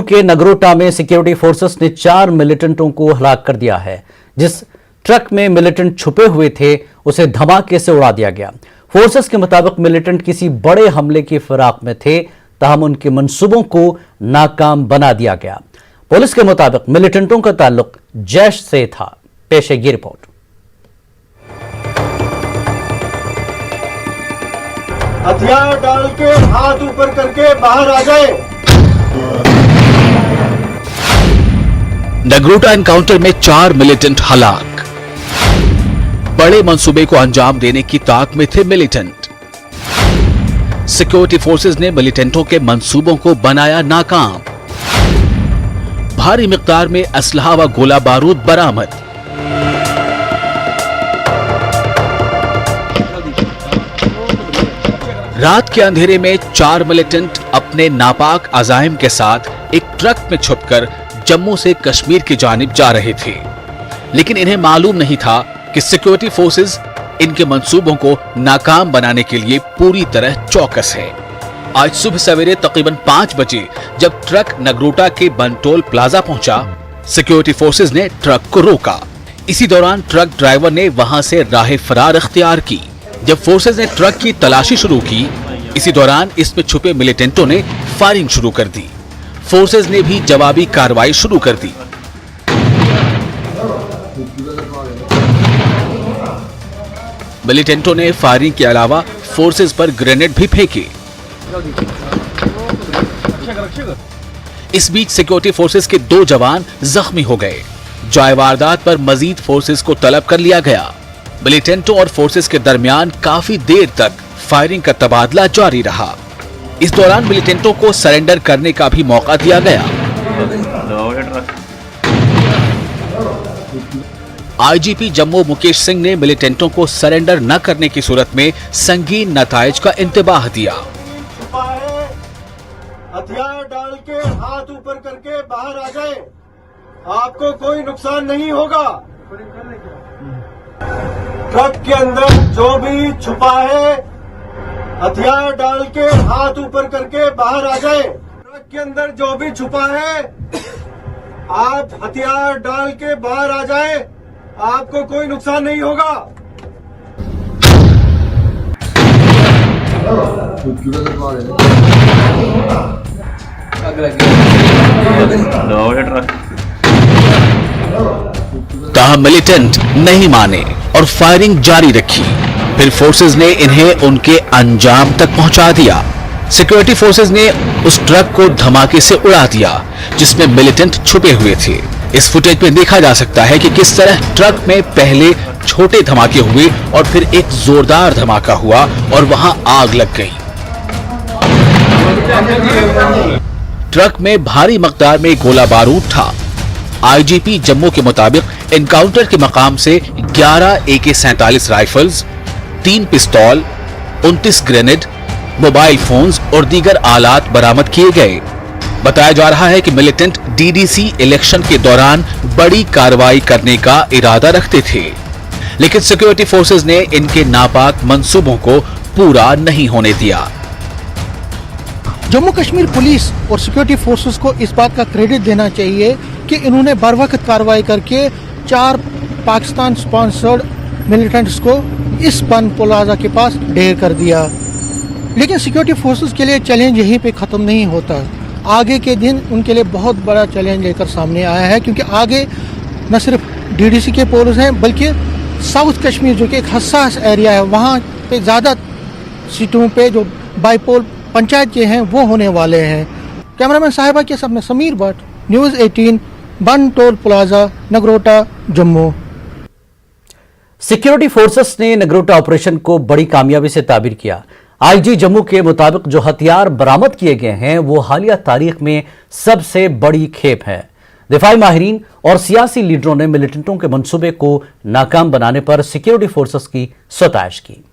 के नगरोटा में security forces ने 4 मिलिटेंटों को हलाक कर दिया है। जिस ट्रक में मिलिटेंट छुपे हुए थे उसे धमाके से उड़ा दिया गया। फोर्सेस के मुताबिक मिलिटेंट किसी बड़े हमले की फिराक में थे, ताहम उनके मंसूबों को नाकाम बना दिया गया। पुलिस के मुताबिक मिलिटेंटों का ताल्लुक जैश से था। पेश है ये रिपोर्ट। हथियार डाल के हाथ ऊपर करके बाहर आ जाए। नगरोटा एनकाउंटर में 4 मिलिटेंट हलाक। बड़े मंसूबे को अंजाम देने की ताक में थे मिलिटेंट। सिक्योरिटी फोर्सेस ने मिलिटेंटों के मंसूबों को बनाया नाकाम। भारी मिकदार में असलहा व गोला बारूद बरामद। रात के अंधेरे में 4 मिलिटेंट अपने नापाक अजाइम के साथ एक ट्रक में छुपकर जम्मू से कश्मीर की जानिब जा रहे थे, लेकिन इन्हें मालूम नहीं था कि सिक्योरिटी फोर्सेस इनके मंसूबों को नाकाम बनाने के लिए पूरी तरह चौकस है। आज सुबह सवेरे तकरीबन 5 बजे जब ट्रक नगरोटा के बनटोल प्लाजा पहुंचा, सिक्योरिटी फोर्सेस ने ट्रक को रोका। इसी दौरान ट्रक ड्राइवर ने वहां से राह फरार इख्तियार की। जब फोर्सेस ने ट्रक की तलाशी शुरू की, इसी दौरान इसमें छुपे मिलिटेंटों ने फायरिंग शुरू कर दी। फोर्सेस ने भी जवाबी कार्रवाई शुरू कर दी। मिलिटेंटों ने फायरिंग के अलावा फोर्सेस पर ग्रेनेड भी फेंके। इस बीच सिक्योरिटी फोर्सेस के 2 जवान जख्मी हो गए। जाए वारदात पर मजीद फोर्सेस को तलब कर लिया गया। मिलिटेंटों और फोर्सेस के दरमियान काफी देर तक फायरिंग का तबादला जारी रहा। इस दौरान मिलिटेंटों को सरेंडर करने का भी मौका दिया गया। आईजीपी जम्मू मुकेश सिंह ने मिलिटेंटों को सरेंडर न करने की सूरत में संगीन नताइज का इंतबाह दिया। हथियार डाल के हाथ ऊपर करके बाहर आ जाए, आपको कोई नुकसान नहीं होगा। ट्रक के अंदर जो भी छुपा है, हथियार डाल के हाथ ऊपर करके बाहर आ जाए। ट्रक के अंदर जो भी छुपा है, आप हथियार डाल के बाहर आ जाए, आपको कोई नुकसान नहीं होगा। ताहम मिलिटेंट नहीं माने और फायरिंग जारी रखी। फिर फोर्सेस ने इन्हें उनके अंजाम तक पहुंचा दिया। सिक्योरिटी फोर्सेस ने उस ट्रक को धमाके से उड़ा दिया जिसमें मिलिटेंट छुपे हुए थे। इस फुटेज में देखा जा सकता है कि किस तरह ट्रक में पहले छोटे धमाके हुए और फिर एक जोरदार धमाका हुआ और वहां आग लग गई। ट्रक में भारी मकदार में गोला बारूद था। आईजीपी जम्मू के मुताबिक एनकाउंटर के मकाम से 11 AK-47 राइफल्स, 3 पिस्तौल, 29 ग्रेनेड, मोबाइल फोन्स और दीगर आलात बरामद किए गए। बताया जा रहा है कि मिलिटेंट डीडीसी इलेक्शन के दौरान बड़ी कार्रवाई करने का इरादा रखते थे, लेकिन सिक्योरिटी फोर्सेस ने इनके नापाक मंसूबों को पूरा नहीं होने दिया। जम्मू कश्मीर पुलिस और सिक्योरिटी फोर्सेस को इस बात का क्रेडिट देना चाहिए कि इन्होंने बरवक्त कार्रवाई करके 4 पाकिस्तान स्पॉन्सर्ड मिलिटेंट्स को इस बन प्लाजा के पास ढेर कर दिया। लेकिन सिक्योरिटी फोर्सेस के लिए चैलेंज यहीं पे ख़त्म नहीं होता। आगे के दिन उनके लिए बहुत बड़ा चैलेंज लेकर सामने आया है, क्योंकि आगे न सिर्फ डीडीसी के पोल्स हैं बल्कि साउथ कश्मीर जो कि एक हसास एरिया है, वहाँ पे ज़्यादा सीटों पे जो बाईपोल पंचायत के हैं वो होने वाले हैं। कैमरामैन साहिबा के साथ में Sameer Bhatt, news 18, Ban toll plaza, Nagrota, Jammu. Security forces ने नगरोटा ऑपरेशन को बड़ी कामयाबी से ताबीर किया। आईजी जम्मू के मुताबिक जो हथियार बरामद किए गए हैं वो हालिया तारीख में सबसे बड़ी खेप है। दिफाई माहिरीन और सियासी लीडरों ने मिलिटेंटों के मंसूबे को नाकाम बनाने पर सिक्योरिटी फोर्सेस की सताइश की।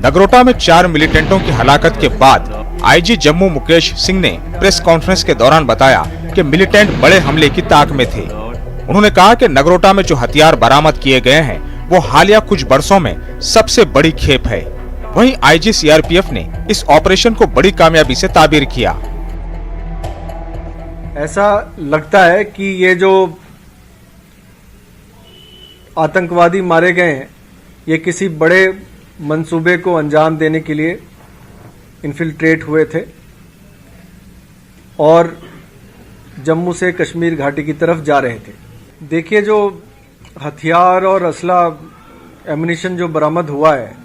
नगरोटा में 4 मिलिटेंटों की हलाकत के बाद आईजी जम्मू मुकेश सिंह ने प्रेस कॉन्फ्रेंस के दौरान बताया कि मिलिटेंट बड़े हमले की ताक में थे। उन्होंने कहा कि नगरोटा में जो हथियार बरामद किए गए हैं वो हालिया कुछ बरसों में सबसे बड़ी खेप है। वहीं आईजी सीआरपीएफ ने इस ऑपरेशन को बड़ी कामयाबी से ताबीर किया। ऐसा लगता है कि ये जो आतंकवादी मारे गए हैं, ये किसी बड़े मंसूबे को अंजाम देने के लिए इन्फिल्ट्रेट हुए थे और जम्मू से कश्मीर घाटी की तरफ जा रहे थे। देखिए, जो हथियार और असला एमुनिशन जो बरामद हुआ है,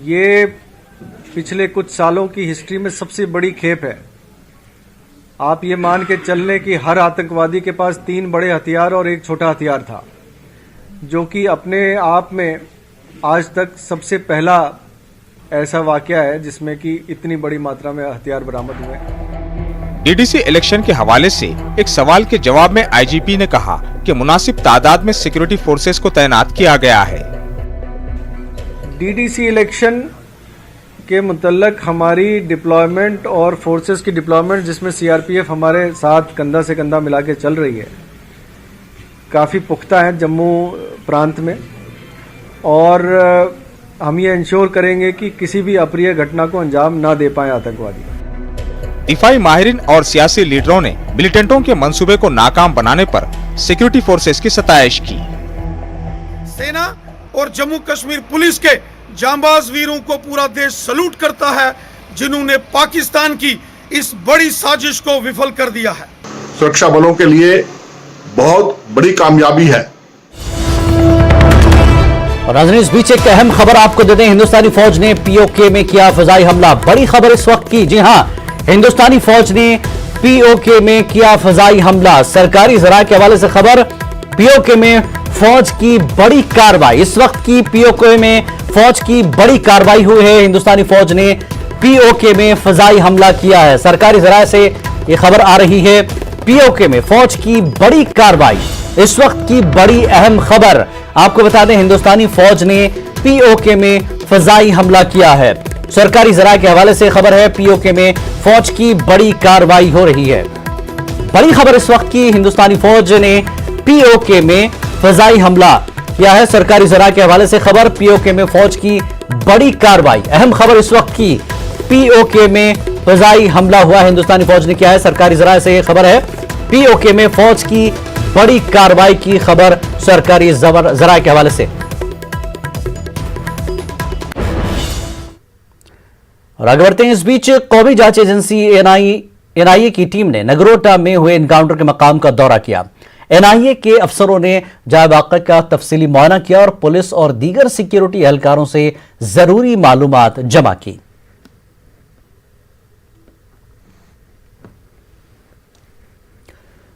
ये पिछले कुछ सालों की हिस्ट्री में सबसे बड़ी खेप है। आप ये मान के चल लें कि हर आतंकवादी के पास 3 बड़े हथियार और 1 छोटा हथियार था, जो कि अपने आप में आज तक सबसे पहला ऐसा वाकया है जिसमें कि इतनी बड़ी मात्रा में हथियार बरामद हुए। डीडीसी इलेक्शन के हवाले से एक सवाल के जवाब में आईजीपी ने कहा कि मुनासिब तादाद में सिक्योरिटी फोर्सेस को तैनात किया गया है। डीडीसी इलेक्शन के मुतल्लक हमारी डिप्लॉयमेंट और फोर्सेस की डिप्लॉयमेंट, जिसमें सीआरपीएफ हमारे साथ कंधा से कंधा मिला के चल रही है, काफ़ी पुख्ता है जम्मू प्रांत में, और हम ये इंश्योर करेंगे कि किसी भी अप्रिय घटना को अंजाम ना दे पाए आतंकवादी। दिफाई माहिरीन और सियासी लीडरों ने मिलिटेंटों के मंसूबे को नाकाम बनाने पर सिक्योरिटी फोर्सेस की सताइश की। सेना और जम्मू कश्मीर पुलिस के जांबाज वीरों को पूरा देश सलूट करता है, जिन्होंने पाकिस्तान की इस बड़ी साजिश को विफल कर दिया है। सुरक्षा बलों के लिए बहुत बड़ी कामयाबी है। और नाज़रीन, इस बीच एक अहम खबर आपको दे दें। हिंदुस्तानी फौज ने पीओके में किया फजाई हमला। बड़ी खबर इस वक्त की, जी हां, हिंदुस्तानी फौज ने पीओके में किया फजाई हमला। सरकारी जराये के हवाले से खबर, पीओके में फौज की बड़ी कार्रवाई। इस वक्त की पीओके में फौज की बड़ी कार्रवाई हुई है। हिंदुस्तानी फौज ने पीओके में फजाई हमला किया है। सरकारी जराये से यह खबर आ रही है, पीओके में फौज की बड़ी कार्रवाई। इस वक्त की बड़ी अहम खबर आपको बता दें, हिंदुस्तानी फौज ने पीओके में फजाई हमला किया है। सरकारी जराये के हवाले से खबर है, पीओके में फौज की बड़ी कार्रवाई हो रही है। बड़ी खबर इस वक्त की, हिंदुस्तानी फौज ने पीओके में फजाई हमला किया है। सरकारी जराये के हवाले से खबर, पीओके में फौज की बड़ी कार्रवाई। अहम खबर इस वक्त की, पीओके में फजाई हमला हुआ, हिंदुस्तानी फौज ने किया है। सरकारी जराये से यह खबर है, पीओके में फौज की बड़ी कार्रवाई की खबर सरकारी जराये के हवाले से। और आगे बढ़ते हैं। इस बीच कौमी जांच एजेंसी एनआईए की टीम ने नगरोटा में हुए एनकाउंटर के मकाम का दौरा किया। एनआईए के अफसरों ने जाए वाक़े का तफसीली मुआयना किया और पुलिस और दीगर सिक्योरिटी एहलकारों से जरूरी मालूमात जमा की।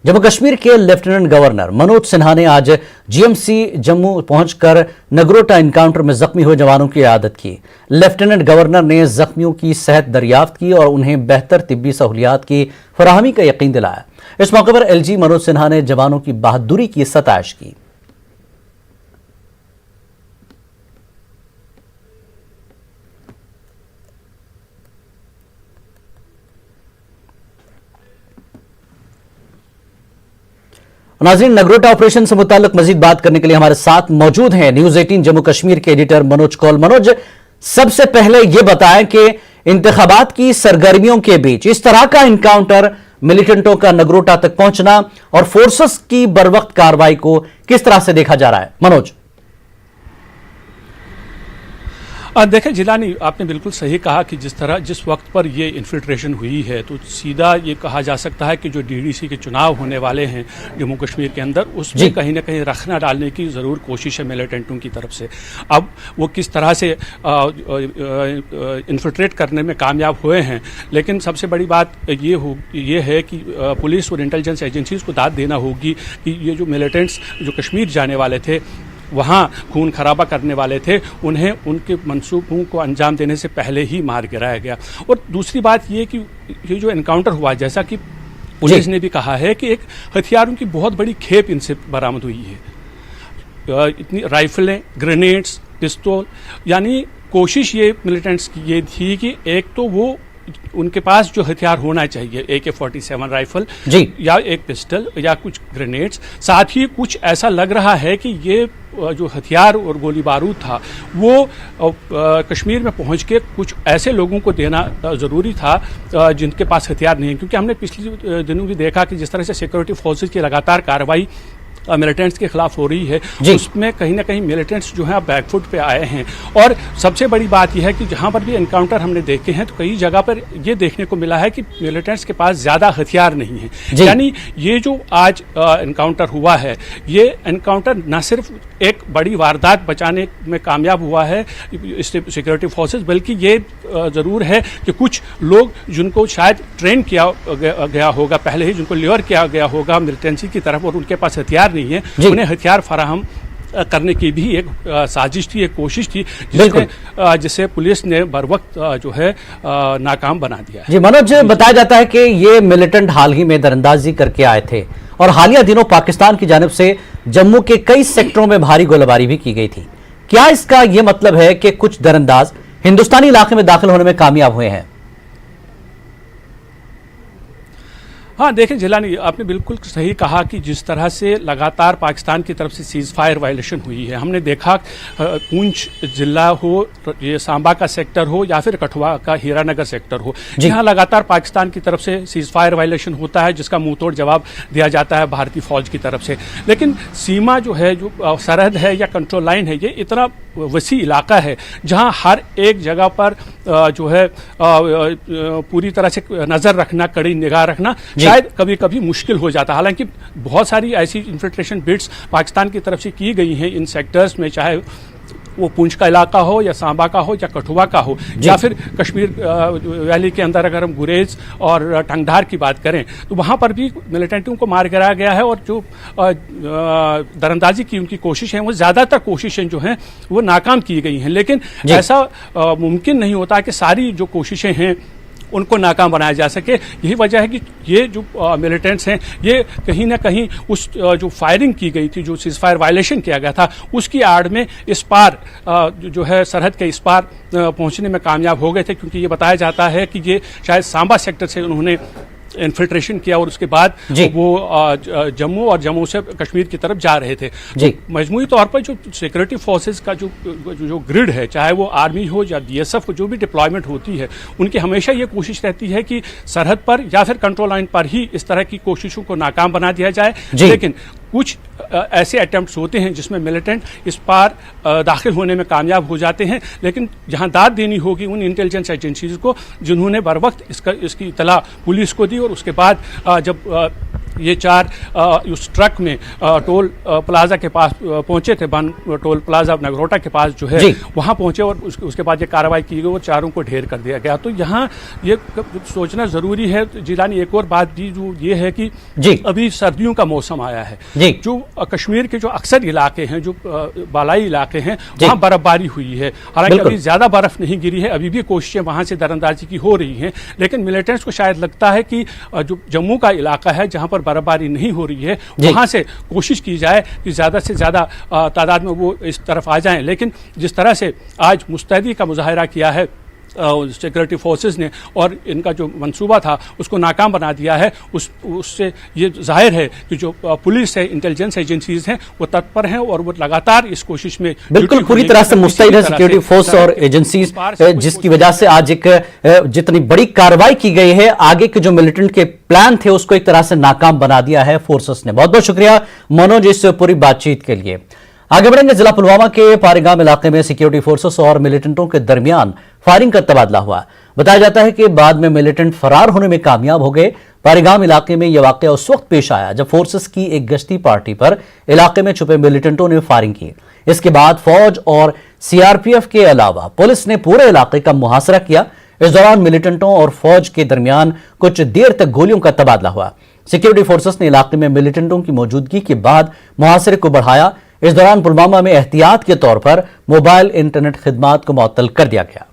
जम्मू कश्मीर के लेफ्टिनेंट गवर्नर मनोज सिन्हा ने आज जीएमसी जम्मू पहुंचकर नगरोटा एनकाउंटर में जख्मी हुए जवानों की इयादत की। लेफ्टिनेंट गवर्नर ने जख्मियों की सेहत दरियाफ्त की और उन्हें बेहतर तिब्बी सहूलियात की फराहमी का यकीन दिलाया। इस मौके पर एलजी मनोज सिन्हा ने जवानों की बहादुरी की सताइश की। नाज़रीन, नगरोटा ऑपरेशन से मुताल्लिक मजीद बात करने के लिए हमारे साथ मौजूद हैं न्यूज 18 जम्मू कश्मीर के एडिटर मनोज कौल। मनोज, सबसे पहले यह बताएं कि इंतखाबात की सरगर्मियों के बीच इस तरह का इनकाउंटर, मिलिटेंटों का नगरोटा तक पहुंचना और फोर्सेस की बरवक्त कार्रवाई को किस तरह से देखा जा रहा है? मनोज। देखें जिलानी, आपने बिल्कुल सही कहा कि जिस वक्त पर ये इन्फिल्ट्रेशन हुई है, तो सीधा ये कहा जा सकता है कि जो डीडीसी के चुनाव होने वाले हैं जम्मू कश्मीर के अंदर, उसमें कहीं ना कहीं रखना डालने की ज़रूर कोशिश है मिलिटेंटों की तरफ से। अब वो किस तरह से इन्फिल्ट्रेट करने में कामयाब हुए हैं, लेकिन सबसे बड़ी बात ये है कि पुलिस और इंटेलिजेंस एजेंसीज़ को दाद देना होगी कि ये जो मिलिटेंट्स जो कश्मीर जाने वाले थे, वहाँ खून खराबा करने वाले थे, उन्हें उनके मंसूबों को अंजाम देने से पहले ही मार गिराया गया। और दूसरी बात ये कि ये जो एनकाउंटर हुआ, जैसा कि पुलिस ने भी कहा है कि एक हथियारों की बहुत बड़ी खेप इनसे बरामद हुई है। इतनी राइफलें, ग्रेनेड्स, पिस्तौल, यानी कोशिश ये मिलिटेंट्स की ये थी कि एक तो वो उनके पास जो हथियार होना चाहिए, AK-47 राइफल या एक पिस्टल या कुछ ग्रेनेड्स, साथ ही कुछ ऐसा लग रहा है कि ये जो हथियार और गोली बारूद था वो कश्मीर में पहुंच के कुछ ऐसे लोगों को देना ज़रूरी था जिनके पास हथियार नहीं है, क्योंकि हमने पिछले दिनों भी देखा कि जिस तरह से सिक्योरिटी फोर्सेज की लगातार कार्रवाई मिलिटेंट्स के खिलाफ हो रही है, उसमें कहीं ना कहीं मिलिटेंट्स जो हैं बैकफुट पे आए हैं। और सबसे बड़ी बात यह है कि जहां पर भी एनकाउंटर हमने देखे हैं तो कई जगह पर ये देखने को मिला है कि मिलिटेंट्स के पास ज़्यादा हथियार नहीं है। यानी ये जो आज एनकाउंटर हुआ है, ये एनकाउंटर न सिर्फ एक बड़ी वारदात बचाने में कामयाब हुआ है सिक्योरिटी फोर्सेज, बल्कि ये ज़रूर है कि कुछ लोग जिनको शायद ट्रेन किया गया होगा पहले ही, जिनको ल्योर किया गया होगा मिलिटेंसी की तरफ और उनके पास हथियार नहीं है, उन्हें हथियार फराहम करने की भी एक साजिश थी, एक कोशिश थी, जिसे पुलिस ने बर वक्त जो है नाकाम बना दिया है। जी मनोज, बताया जाता है कि ये मिलिटेंट हाल ही में दरअंदाजी करके आए थे और हालिया दिनों पाकिस्तान की जानिब से जम्मू के कई सेक्टरों में भारी गोलीबारी भी की गई थी। क्या इसका यह मतलब है कि कुछ दरअंदाज हिंदुस्तानी इलाके में दाखिल होने में कामयाब हुए हैं? हाँ, देखिए जिलानी, आपने बिल्कुल सही कहा कि जिस तरह से लगातार पाकिस्तान की तरफ से सीज फायर वायलेशन हुई है, हमने देखा पूंछ जिला हो, ये सांबा का सेक्टर हो या फिर कठुआ का हीरानगर सेक्टर हो, जहाँ लगातार पाकिस्तान की तरफ से सीज फायर वायलेशन होता है, जिसका मुंह तोड़ जवाब दिया जाता है भारतीय फौज की तरफ से। लेकिन सीमा जो है, जो सरहद है या कंट्रोल लाइन है, ये इतना वसी इलाका है जहाँ हर एक जगह पर जो है पूरी तरह से नज़र रखना, कड़ी निगाह रखना शायद कभी कभी मुश्किल हो जाता है। हालांकि बहुत सारी ऐसी इन्फिल्ट्रेशन बिट्स पाकिस्तान की तरफ से की गई हैं इन सेक्टर्स में, चाहे वो पुंछ का इलाका हो या सांबा का हो या कठुआ का हो या फिर कश्मीर वैली के अंदर अगर हम गुरेज और टंगधार की बात करें तो वहाँ पर भी मिलिटेंटों को मार गिराया गया है और जो दरअंदाजी की उनकी कोशिश है, वो ज़्यादातर कोशिशें जो हैं वो नाकाम की गई हैं। लेकिन ऐसा मुमकिन नहीं होता कि सारी जो कोशिशें हैं उनको नाकाम बनाया जा सके। यही वजह है कि ये जो मिलिटेंट्स हैं, ये कहीं ना कहीं उस जो फायरिंग की गई थी, जो सीज फायर वायलेशन किया गया था, उसकी आड़ में इस पार जो है सरहद के इस पार पहुंचने में कामयाब हो गए थे, क्योंकि ये बताया जाता है कि ये शायद सांबा सेक्टर से उन्होंने इन्फिल्ट्रेशन किया और उसके बाद वो जम्मू और जम्मू से कश्मीर की तरफ जा रहे थे। तो मजमूई तौर पर जो सिक्योरिटी फोर्सेज का जो ग्रिड है, चाहे वो आर्मी हो या बीएसएफ, जो भी डिप्लॉयमेंट होती है, उनकी हमेशा ये कोशिश रहती है कि सरहद पर या फिर कंट्रोल लाइन पर ही इस तरह की कोशिशों को नाकाम बना दिया जाए। लेकिन कुछ ऐसे अटेम्प्ट्स होते हैं जिसमें मिलिटेंट इस पार दाखिल होने में कामयाब हो जाते हैं, लेकिन जहां दाद देनी होगी उन इंटेलिजेंस एजेंसीज को जिन्होंने बर वक्त इसकी इतला पुलिस को दी और उसके बाद जब ये चार उस ट्रक में टोल प्लाजा के पास पहुंचे थे, बन टोल प्लाजा नगरोटा के पास जो है वहां पहुंचे और उसके बाद ये कार्रवाई की गई और चारों को ढेर कर दिया गया। तो यहाँ ये सोचना जरूरी है जिलानी, एक और बात भी जो ये है कि अभी सर्दियों का मौसम आया है, जो कश्मीर के जो अक्सर इलाके हैं, जो बालाई इलाके हैं, वहाँ बर्फबारी हुई है। हालांकि अभी ज्यादा बर्फ नहीं गिरी है, अभी भी कोशिशें वहां से दरअंदाजी की हो रही हैं, लेकिन मिलिटेंट्स को शायद लगता है कि जो जम्मू का इलाका है जहां पर बर्फबारी नहीं हो रही है, वहां से कोशिश की जाए कि ज्यादा से ज्यादा तादाद में वो इस तरफ आ जाएं। लेकिन जिस तरह से आज मुस्तैदी का मुजाहिरा किया है सिक्योरिटी फोर्सेस ने और इनका जो मंसूबा था उसको नाकाम बना दिया है, उससे ये जाहिर है कि जो पुलिस है, इंटेलिजेंस एजेंसीज हैं, वो तत्पर हैं और वो लगातार इस कोशिश में बिल्कुल पूरी तरह से मुस्तैद है सिक्योरिटी फोर्स और एजेंसीज, जिसकी वजह से आज एक जितनी बड़ी कार्रवाई की गई है, आगे के जो मिलिटेंट के प्लान थे उसको एक तरह से नाकाम बना दिया है फोर्सेस ने। बहुत बहुत शुक्रिया मनोज इस पूरी बातचीत के लिए। आगे बढ़ेंगे। जिला पुलवामा के पारिगाम इलाके में सिक्योरिटी फोर्सेस और मिलिटेंटों के दरमियान फायरिंग का तबादला हुआ। बताया जाता है कि बाद में मिलिटेंट फरार होने में कामयाब हो गए। पारिगाम इलाके में यह वाकया उस वक्त पेश आया जब फोर्सेस की एक गश्ती पार्टी पर इलाके में छुपे मिलिटेंटों ने फायरिंग की। इसके बाद फौज और सीआरपीएफ के अलावा पुलिस ने पूरे इलाके का मुहासरा किया। इस दौरान मिलिटेंटों और फौज के दरमियान कुछ देर तक गोलियों का तबादला हुआ। सिक्योरिटी फोर्सेस ने इलाके में मिलिटेंटों की मौजूदगी के बाद मुहासरे को बढ़ाया। इस दौरान पुलवामा में एहतियात के तौर पर मोबाइल इंटरनेट खिदमात को मुअत्तल कर दिया गया।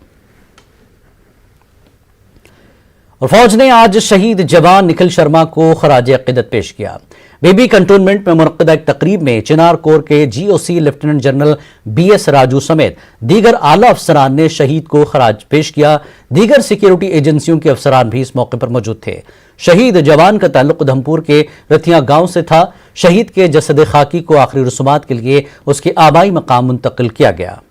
और फौज ने आज शहीद जवान निखिल शर्मा को खराज अकीदत पेश किया। बेबी कंटोनमेंट में मुनक्किदा एक तकरीब में चिनार कोर के GOC lieutenant general BS Raju समेत दीगर आला अफसरान ने शहीद को खराज पेश किया। दीगर सिक्योरिटी एजेंसियों के अफसरान भी इस मौके पर मौजूद थे। शहीद जवान का ताल्लुक उधमपुर के रथिया गांव से था। शहीद के जसद खाकी को आखिरी रसूमात के लिए उसके आबाई मकाम मुंतकिल किया गया।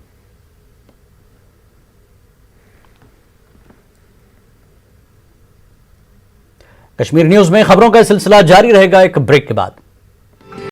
कश्मीर न्यूज में खबरों का सिलसिला जारी रहेगा एक ब्रेक के बाद।